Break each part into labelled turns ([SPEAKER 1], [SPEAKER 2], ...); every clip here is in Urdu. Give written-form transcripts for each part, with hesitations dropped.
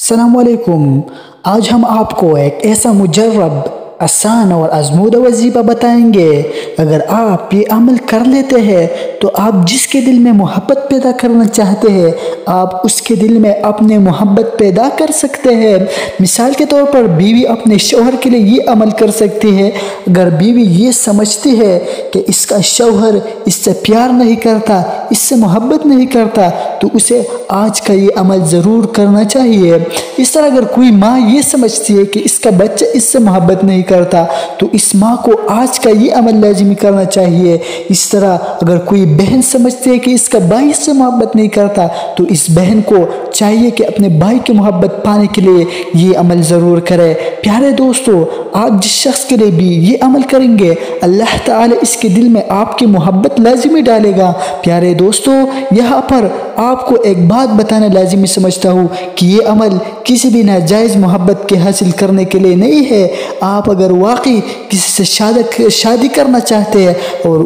[SPEAKER 1] السلام علیکم۔ آج ہم آپ کو ایک ایسا مجرب، آسان اور آزمودہ وظیفہ بتائیں گے۔ اگر آپ یہ عمل کر لیتے ہیں تو آپ جس کے دل میں محبت پیدا کرنا چاہتے ہیں، آپ اس کے دل میں اپنے محبت پیدا کر سکتے ہیں۔ مثال کے طور پر بیوی اپنے شوہر کے لیے یہ عمل کر سکتی ہے۔ اگر بیوی یہ سمجھتی ہے کہ اس کا شوہر اس سے پیار نہیں کرتا، اس سے محبت نہیں کرتا، تو اسے آج کا یہ عمل ضرور کرنا چاہیے۔ اس طرح اگر کوئی ماں یہ سمجھتی ہے کہ اس کا بچہ اس سے محبت نہیں کرتا، تو اس ماں کو آج کا یہ عمل لازمی کرنا چاہیے۔ اس طرح اگر کوئی بہن سمجھتی ہے کہ اس کا بھائی اس سے محبت نہیں کرتا، تو اس بہن کو چاہیے کہ اپنے بھائی کی محبت پانے کے لیے یہ عمل ضرور کرے۔ پیارے دوستو، آپ جس شخص کے لیے بھی یہ عمل کریں گے، اللہ تعالی اس کے دل میں آپ کی محبت لازمی ڈالے گا۔ پیارے دوستو، یہاں پر آپ کو ایک بات بتانا لازمی سمجھتا ہوں کہ یہ عمل کسی بھی ناجائز محبت کے حاصل کرنے کے لیے نہیں ہے۔ آپ اگر واقعی کسی سے شادی کرنا چاہتے ہیں اور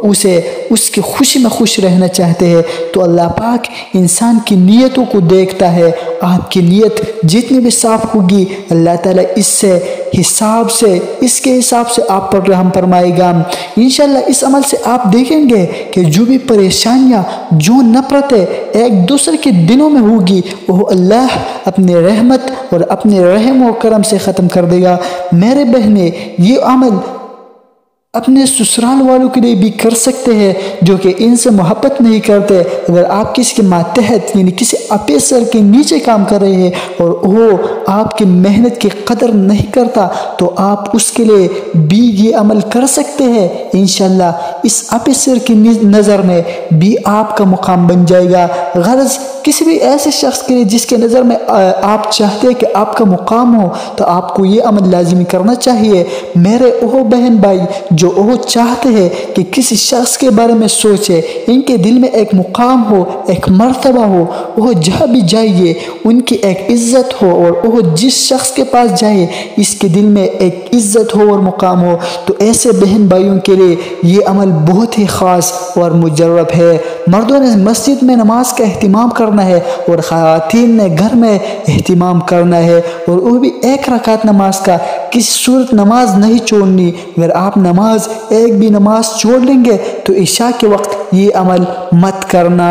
[SPEAKER 1] اس کی خوشی میں خوش رہنا چاہتے ہیں، تو اللہ پاک انسان کی نیتوں کو دیکھتا ہے۔ آپ کی نیت جتنی بھی صاف ہوگی، اللہ تعالیٰ اس کے حساب سے آپ پر رحم فرمائے گا۔ انشاءاللہ اس عمل سے آپ دیکھیں گے کہ جو بھی پریشانیاں، جو نفرتیں ایک دوسرے کے دلوں میں ہوگی، وہ اللہ اپنے رحمت اور اپنے رحم و کرم سے ختم کر دے گا۔ میرے بہنیں، یہ عمل اپنے سسرال والوں کے لیے بھی کر سکتے ہیں جو کہ ان سے محبت نہیں کرتے۔ اگر آپ کسی کے ماتحت یعنی کسی آفیسر کے نیچے کام کر رہے ہیں اور وہ آپ کی محنت کی قدر نہیں کرتا، تو آپ اس کے لیے بھی یہ عمل کر سکتے ہیں۔ انشاءاللہ اس آفیسر کی نظر میں بھی آپ کا مقام بن جائے گا۔ غرض کسی بھی ایسے شخص کے لیے جس کے نظر میں آپ چاہتے ہیں کہ آپ کا مقام ہو، تو آپ کو یہ عمل لازمی کرنا چاہیے۔ میرے وہ بہن بھائی جو وہ چاہتے ہیں کہ کسی شخص کے بارے میں سوچے، ان کے دل میں ایک مقام ہو، ایک مرتبہ ہو، وہ جہاں بھی جائیے ان کی ایک عزت ہو، اور وہ جس شخص کے پاس جائے اس کے دل میں ایک عزت ہو اور مقام ہو، تو ایسے بہن بھائیوں کے لیے یہ عمل بہت ہی خاص اور مجرب ہے۔ مردوں نے مسجد میں نماز کا اہتمام کرنا ہے اور خواتین نے گھر میں اہتمام کرنا ہے، اور وہ بھی ایک رکعت نماز کا۔ کسی صورت نماز نہیں چھوڑنی۔ اگر آپ ایک بھی نماز چھوڑ لیں گے تو عشاء کے وقت یہ عمل مت کرنا۔